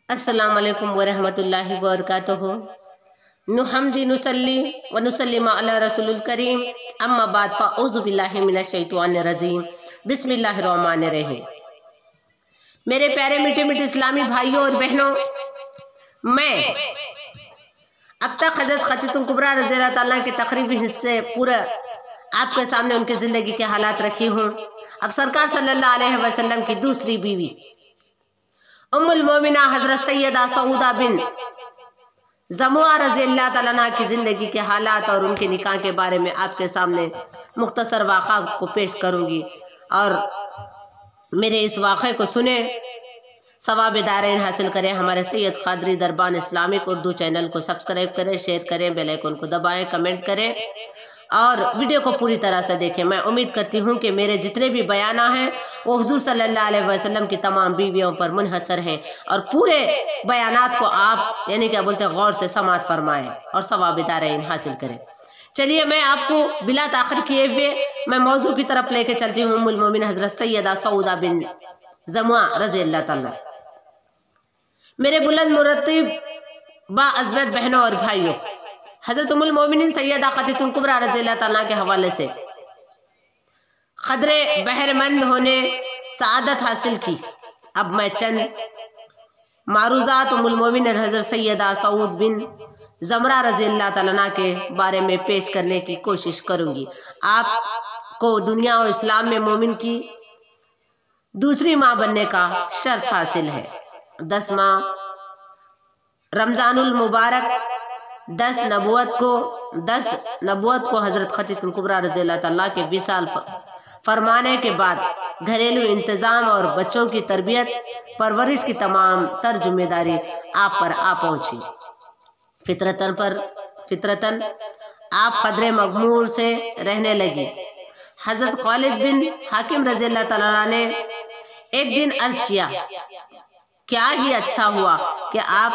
अस्सलाम वालेकुम वरहमतुल्लाहि वबरकातुहू। नुहम्दी नुसल्ली व नुसल्लिम अला रसूलिल करीम, अम्मा बाद फ़अऊज़ु बिल्लाहि मिनश शैतानिर रजीम, बिस्मिल्लाहिर रहमानिर रहीम। मेरे प्यारे मीठे मीठे इस्लामी भाइयों और बहनों, मैं अब तक हज़रत खतीतुल कुबरा रज़ियल्लाहु ताला के तक़रीबी हिस्से पूरा आपके सामने उनकी ज़िंदगी के हालात रखी हूँ। अब सरकार सल्लल्लाहु अलैहि वसल्लम की दूसरी बीवी उम्मुल मोमिना हज़रत सैयदा सऊदा बिन ज़मुआ रज़ियल्लाहु ताला अन्हा की ज़िंदगी के हालात और उनके निकाह के बारे में आपके सामने मुख्तसर वाक़ा को पेश करूँगी और मेरे इस वाक़े को सुने, सवाब दारैन हासिल करें। हमारे सैयद क़ादरी दरबान इस्लामिक उर्दू चैनल को सब्सक्राइब करें, शेयर करें, बेल आइकन को दबाएं, कमेंट करें और वीडियो को पूरी तरह से देखें। मैं उम्मीद करती हूँ कि मेरे जितने भी बयाना हैं वो हुज़ूर सल्लल्लाहु अलैहि वसल्लम की तमाम बीवियों पर मुनहसर हैं और पूरे बयानात को आप यानी क्या बोलते हैं गौर से समाअत फरमाएं और सवाब दारैन हासिल करें। चलिए, मैं आपको बिला ताख़िर किए हुए मैं मौजू की तरफ लेके चलती हूँ। उम्मुल मोमिन हज़रत सैयदा सऊदा बिन ज़मुआ रज़ियल्लाहु ताला। मेरे बुलंद मुरत्तिब बाअज़्ज़त बहनों और भाइयों, हज़रत उम्मुल मोमिनीन सैयदा खतीतुल कुबरा रज़ियल्लाहु ताला के हवाले से क़द्रे बहरमंद होने सआदत हासिल की। अब मैं चंद मारूज़ात उम्मुल मोमिनीन हज़रत सैयदा सऊद बिन ज़मरा रज़ियल्लाहु ताला के बारे में पेश करने की कोशिश करूँगी। आपको दुनिया और इस्लाम में मोमिन की दूसरी माँ बनने का शर्फ हासिल है। 10 माह रमज़ानुल मुबारक 10 नबूवत को हज़रत खतीतुल कुबरा रज़ियल्लाहु ताला के विसाल फरमाने के बाद घरेलू इंतज़ाम और बच्चों की तरबियत परवरिश की तमाम तर जिम्मेदारी आप पर आ पहुँची। फितरतन आप क़द्रे मग़मूर से रहने लगी। हज़रत खालिद बिन हाकिम रज़ियल्लाहु ताला ने एक दिन अर्ज़ किया, क्या ही अच्छा हुआ कि आप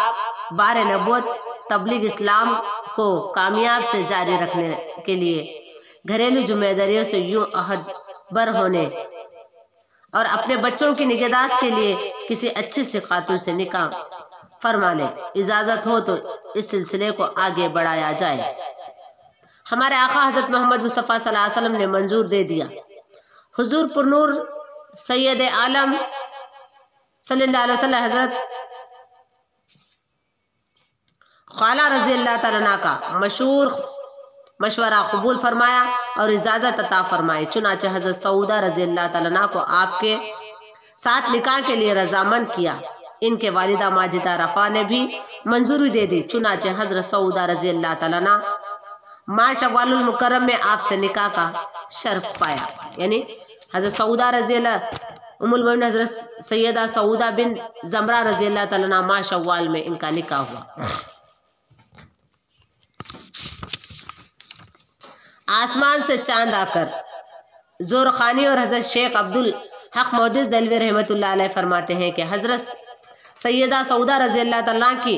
बारे नबूवत तबलीग इस्लाम को कामयाब से जारी रखने के लिए घरेलू जिम्मेदारियों से यूं अहद बर होने और अपने बच्चों की निगहदाश्त के लिए किसी अच्छी सी खातून से निकाह फरमा लें। इजाज़त हो तो इस सिलसिले को आगे बढ़ाया जाए। हमारे आका हज़रत मोहम्मद मुस्तफ़ा सल्लल्लाहु अलैहि वसल्लम ने मंजूर दे दिया। हुजूर पुरनूर सैयद आलम सल्लल्लाहु अलैहि वसल्लम हज़रत खाला रज़ियल्लाहु ताला का मशहूर मशवरा कबूल फरमाया और इजाज़त अता फरमाई। चुनाचे हज़रत सऊदा रज़ियल्लाहु ताला को आपके साथ निकाह के लिए रजामंद किया। इनके वालिदा माजिदा रफ़ा ने भी मंजूरी दे दी। चुनाचे हज़रत सऊदा रज़ियल्लाहु ताला माह शव्वालुल मुकर्रम में आपसे निकाह का शर्फ पाया। यानी हज़रत सऊदा रज़ियल्लाहु उम्मुल मोमिनीन हज़रत सैयदा सऊदा बिन ज़मरा रज़ियल्लाहु ताला माह शव्वाल में इनका निकाह हुआ। आसमान से चांद आकर ज़ोरखानी और हज़रत शेख अब्दुल हक मोहद्दिस दहलवी रहमतुल्लाह अलैह फरमाते हैं कि हज़रत सैयदा सऊदा रज़ियल्लाहु ताला की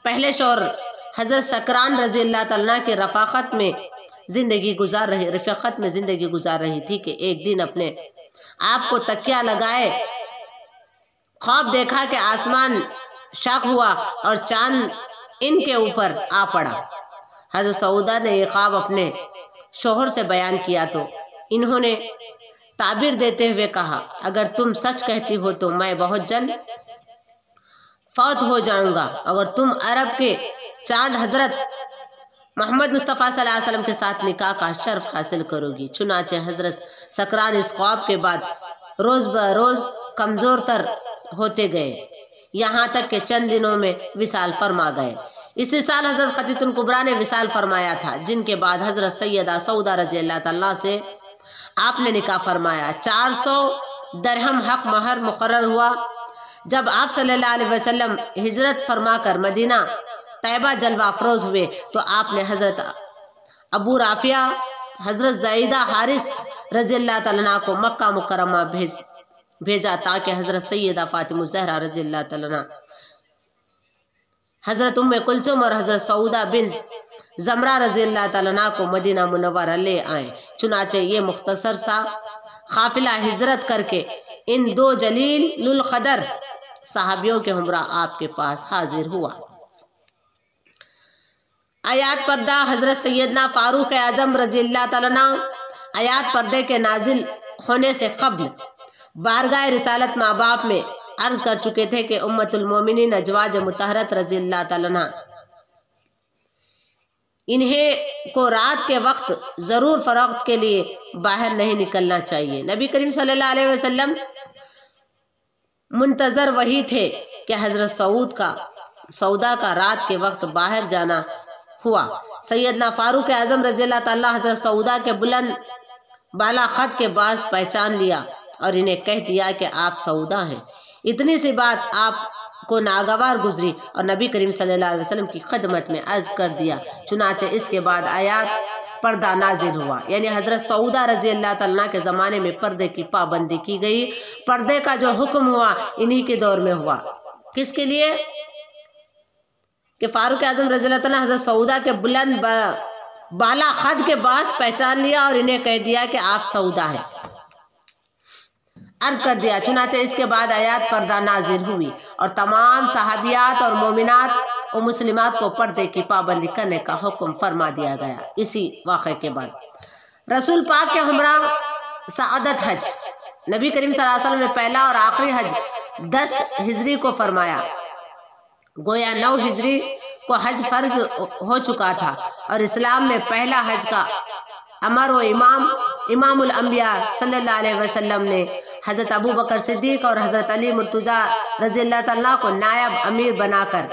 पहले शौहर हज़रत सकरान रज़ियल्लाहु ताला के रफ़ाक़त में ज़िंदगी गुजार रही थी कि एक दिन अपने आप को तकिया लगाए ख्वाब देखा कि आसमान शक हुआ और चांद इनके ऊपर आ पड़ा। हज़रत सऊदा ने ये ख्वाब अपने शौहर से बयान किया तो इन्होंने ताबीर देते हुए कहा, अगर तुम सच कहती हो तो मैं बहुत जल्द फौत हो जाऊंगा। अगर तुम अरब के चांद हज़रत मोहम्मद मुस्तफ़ा सल्लल्लाहु अलैहि वसल्लम के साथ निकाह का शर्फ हासिल करोगी। चुनाचे हज़रत सकरान इस ख्वाब के बाद रोज़ ब रोज़ कमज़ोर तर होते गए, यहाँ तक कि चंद दिनों में विसाल फरमा गए। इसी साल हज़रत खतीतुल कुबरा ने विसाल फरमाया था, जिनके बाद हज़रत सैयदा सऊदा रज़ियल्लाहु ताला से आपने निकाह फरमाया। 400 दरहम हक महर मुकर्रर हुआ। जब आप सल्लल्लाहु अलैहि वसल्लम हिजरत फरमाकर मदीना तैयबा जलवा अफरोज़ हुए तो आपने हज़रत अबू राफिया हज़रत ज़ैदा हारिस रज़ियल्लाहु ताला को मक्का मुकर्रमा भेजा ताकि हज़रत सैयदा फ़ातिमा ज़हरा रज़ियल्लाहु ताला हज़रत उम्मे कुलसुम और हज़रत सऊदा बिन ज़मरा रज़ियल्लाहु ताला को मदीना मुनव्वरा ले आए। चुनाचे ये मुख्तसर सा काफ़िला हिजरत करके इन दो जलीलुल क़दर सहाबियों के हमरा आपके पास हाजिर हुआ। आयात पर्दा हजरत सैयदना फारूक आजम रज़ियल्लाहु ताला अन्हु आयात पर्दे के नाजिल होने से कब्ल बारगाह रिसालत माँ बाप में अर्ज कर चुके थे कि उम्मतुल मोमिनीन अजवाज मुतहरत रज़ियल्लाहु ताला अन्हा इन्हें को रात के वक्त ज़रूर फ़रोख्त के लिए बाहर नहीं निकलना चाहिए। नबी करीम सल्लल्लाहु अलैहि वसल्लम मुंतज़र वही थे कि हज़रत सऊदा का रात के वक्त बाहर जाना हुआ। सैयदना फारूक आज़म रज़ियल्लाहु ताला हज़रत सऊदा के बुलंद बाला ख़द के बास पहचान लिया और इन्हें कह दिया कि आप सऊदा हैं। इतनी सी बात आपको नागवार गुजरी और नबी करीम सल्लल्लाहु अलैहि वसल्लम की खिदमत में अर्ज कर दिया। चुनाचे इसके बाद आयात पर्दा नाजिल हुआ, यानी हज़रत सऊदा रज़ियल्लाहु ताला के ज़माने में पर्दे की पाबंदी की गई। पर्दे का जो हुक्म हुआ इन्हीं के दौर में हुआ। किसके लिए? कि फारूक आज़म रज़ियल्लाहु ताला हज़रत सऊदा के बुलंद बाला ख़द के बास पहचान लिया और इन्हें कह दिया कि आप सऊदा हैं, अर्ज कर दिया। चुनाचे इसके बाद आयात पर्दा नाजिल हुई और तमाम सहाबियात और मोमिनात और मुस्लिमात को पर्दे की पाबंदी करने का हुक्म फरमा दिया गया। इसी वाक़े के बाद रसूल पाक के हमरा सआदत हज, नबी करीम सल्लल्लाहु अलैहि वसल्लम ने पहला और आखिरी हज 10 हिजरी को फरमाया। गोया 9 हिजरी को हज फर्ज हो चुका था और इस्लाम में पहला हज का अमर व इमामुल अंबिया सल्लल्लाहु अलैहि वसल्लम ने हज़रत अबू बकर सिद्दीक़ और हज़रत अली मुर्तज़ा रज़ियल्लाहु ताला को नायब अमीर बनाकर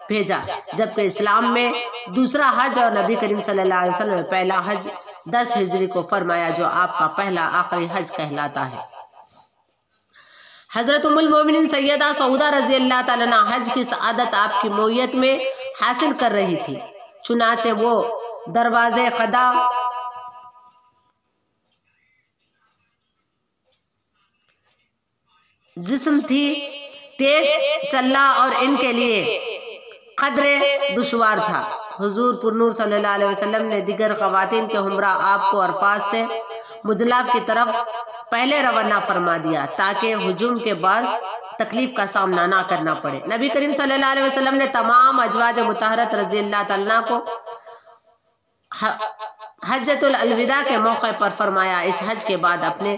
भेजा, जबकि इस्लाम में दूसरा हज और नबी करीम सल्लल्लाहु अलैहि वसल्लम ने पहला हज 10 हिजरी को फरमाया, जो आपका पहला आखिरी हज कहलाता है। हज़रत उम्मुल मोमिनीन सैयदा सऊदा रज़ियल्लाहु ताला अन्हा हज की सआदत आपकी मोयत में हासिल कर रही थी। चुनाचे वो दरवाज़े खदा जिस्म थी, तेज चलना और इनके लिए कदरे दुश्वार था। हुजूर पुरनूर सल्लल्लाहु अलैहि वसल्लम ने दिगर ख़वातीन के हमरा आपको अरफात से मुजलाफ की तरफ पहले रवाना फरमा दिया ताकि हुजूम के बाद तकलीफ का सामना ना करना पड़े। नबी करीम सल्लल्लाहु अलैहि वसल्लम ने तमाम अजवाज मुतहरत रज़ियल्लाहु ताला को हज्जतुल अलविदा के मौके पर फरमाया, इस हज के बाद अपने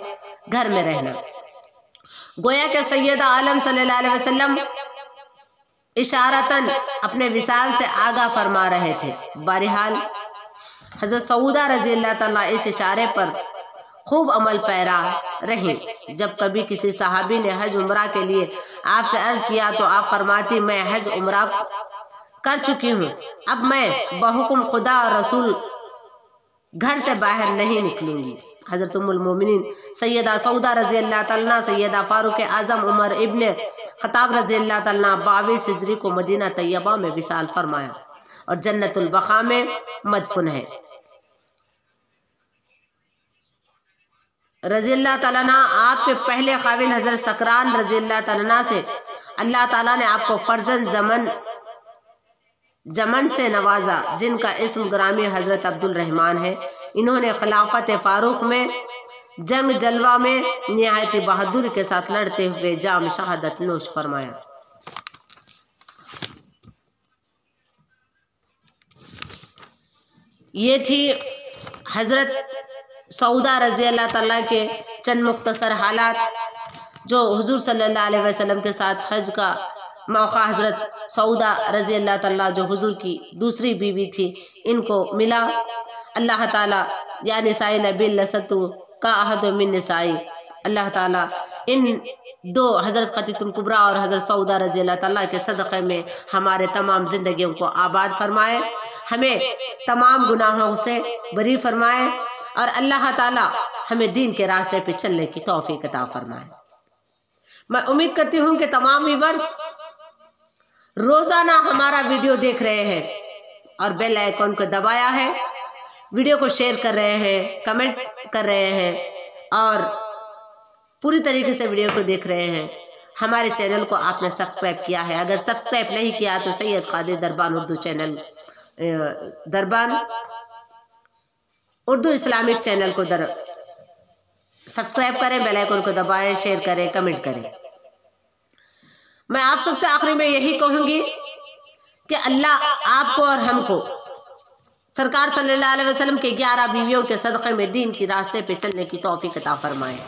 घर में रहना। गोया के सैयद आलम सल्लल्लाहु अलैहि वसल्लम इशारतन अपने विसाल से आगाह फरमा रहे थे। बहरहाल हज़रत सऊदा रज़ियल्लाहु ताला इस इशारे पर खूब अमल पैरा रही। जब कभी किसी सहाबी ने हज उम्रा के लिए आपसे अर्ज किया तो आप फरमाती, मैं हज उम्रा कर चुकी हूँ, अब मैं बहुकुम खुदा और रसूल घर से बाहर नहीं निकलूंगी। हज़रत उम्मुल मोमिनीन सैयदा सऊदा रज़ियल्लाहु ताला सैयदा फारूक आज़म उमर इब्न ख़त्ताब रज़ियल्लाहु ताला 22 हिजरी को मदीना तैयबा में विसाल फरमाया और जन्नतुल बक़ा में मदफून है। रज़ियल्लाहु ताला आपके पहले ख़ाविन हज़रत सकरान रज़ियल्लाहु ताला से अल्लाह ताला ने आपको फ़र्जंद जमन से नवाजा, जिनका इस्म ग्रामी हज़रत अब्दुल रहमान है। इन्होंने खिलाफत फारूक में जंग जलवा में निहायत बहादुर के साथ लड़ते हुए जाम शहादत नोश फरमाया। ये थी हज़रत सऊदा रज़ियल्लाहु ताला के चंद मुख्तसर हालात जो हुजूर सल्लल्लाहु अलैहि वसल्लम के साथ हज का मौका हज़रत सऊदा रज़ियल्लाहु ताला जो हुजूर की दूसरी बीवी थी इनको मिला। अल्लाह ताला या निसाई नबील लसतु का अहद मिन निसाई, अल्लाह ताला इन दो हज़रत खतीतुल कुबरा और हज़रत सऊदा रज़ियल्लाहु ताला के सदक़े में हमारे तमाम ज़िंदगियों को आबाद फरमाए, हमें तमाम गुनाहों से बरी फरमाए और अल्लाह ताला हमें दीन के रास्ते पे चलने की तौफीक अता फरमाए। मैं उम्मीद करती हूँ कि तमाम व्यूअर्स रोज़ाना हमारा वीडियो देख रहे हैं और बेल आइकॉन को दबाया है, वीडियो को शेयर कर रहे हैं, कमेंट कर रहे हैं और पूरी तरीके से वीडियो को देख रहे हैं। हमारे चैनल को आपने सब्सक्राइब किया है, अगर सब्सक्राइब नहीं किया तो सैयद कादिर दरबान उर्दू चैनल दरबान उर्दू इस्लामिक चैनल को सब्सक्राइब करें, बेल आइकन को दबाएं, शेयर करें, कमेंट करें। मैं आप सबसे आखिरी में यही कहूँगी कि अल्लाह आपको और हमको सरकार सल्लल्लाहु अलैहि वसल्लम के 11 बीवियों के सदक़े में दीन की रास्ते पे चलने की तौफीक अता फरमाए।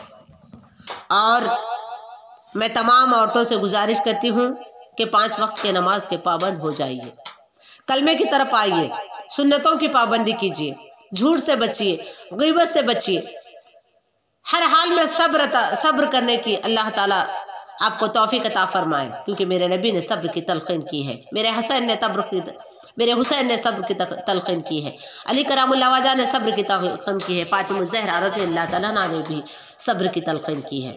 और मैं तमाम औरतों से गुजारिश करती हूँ कि 5 वक्त के नमाज के पाबंद हो जाइए, कलमे की तरफ आइए, सुन्नतों की पाबंदी कीजिए, झूठ से बचिए, ग़ीबत से बचिए, हर हाल में सब्र करने की अल्लाह ताला आपको तौफीक अता फरमाए, क्योंकि मेरे नबी ने सब्र की तलक़ीन की है, मेरे हुसैन ने सब्र की तलक़ीन की है, अली करामुल्लाह वजह ने सब्र की तलक़ीन की है, फातिमा ज़हरा रज़ियल्लाहु तआला अन्हा ने भी सब्र की तलक़ीन की है।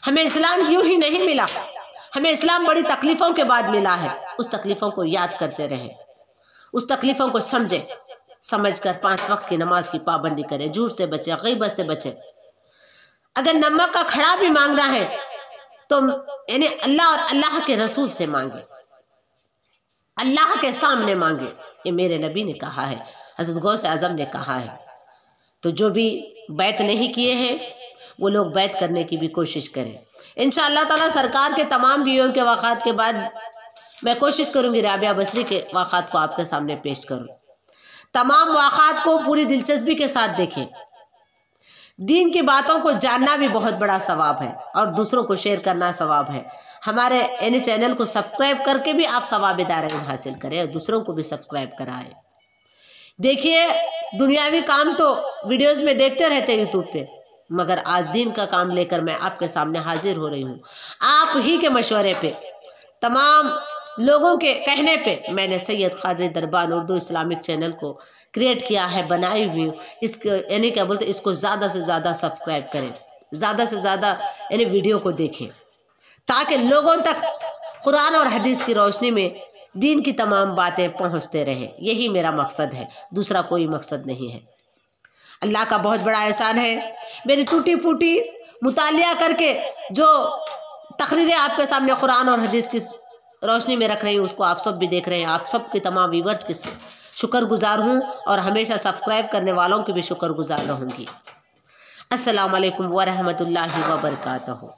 हमें इस्लाम यूँ ही नहीं मिला, हमें इस्लाम बड़ी तकलीफ़ों के बाद मिला है। उस तकलीफ़ों को याद करते रहें, उस तकलीफ़ों को समझ कर 5 वक्त की नमाज की पाबंदी करें, झूठ से बचें, ग़ीबत से बचें। अगर नमक का खड़ा भी मांगना है तो यानी अल्लाह और अल्लाह के रसूल से मांगे, अल्लाह के सामने मांगे। ये मेरे नबी ने कहा है, हज़रत गौस आज़म ने कहा है। तो जो भी बैत नहीं किए हैं वो लोग बैत करने की भी कोशिश करें। इंशाअल्लाह ताला सरकार के तमाम बीवियों के वाक़ात के बाद मैं कोशिश करूँगी राबिया बसरी के वाक़ात को आपके सामने पेश करूँ। तमाम वाक़ात को पूरी दिलचस्पी के साथ देखें। दीन की बातों को जानना भी बहुत बड़ा सवाब है और दूसरों को शेयर करना सवाब है। हमारे यानी चैनल को सब्सक्राइब करके भी आप सवाब-ए-दार हासिल करें और दूसरों को भी सब्सक्राइब कराएं। देखिए, दुनियावी काम तो वीडियोस में देखते रहते हैं यूट्यूब पे, मगर आज दीन का काम लेकर मैं आपके सामने हाजिर हो रही हूँ। आप ही के मशवरे पे, तमाम लोगों के कहने पे मैंने सैयद क़ादरी दरबान उर्दू इस्लामिक चैनल को क्रिएट किया है, बनाई हुई। इसको यानी क्या बोलते, इसको ज़्यादा से ज़्यादा सब्सक्राइब करें, ज़्यादा से ज़्यादा यानी वीडियो को देखें, ताकि लोगों तक कुरान और हदीस की रोशनी में दीन की तमाम बातें पहुँचते रहें। यही मेरा मकसद है, दूसरा कोई मकसद नहीं है। अल्लाह का बहुत बड़ा एहसान है, मेरी टूटी फूटी मुतालिया करके जो तकरीरें आपके सामने कुरान और हदीस की रोशनी में रख रही हूँ, उसको आप सब भी देख रहे हैं। आप सब के तमाम व्यूवर्स की शुक्रगुजार हूँ और हमेशा सब्सक्राइब करने वालों की भी शुक्रगुजार रहूँगी। अस्सलामु अलैकुम व रहमतुल्लाहि व बरकातहू।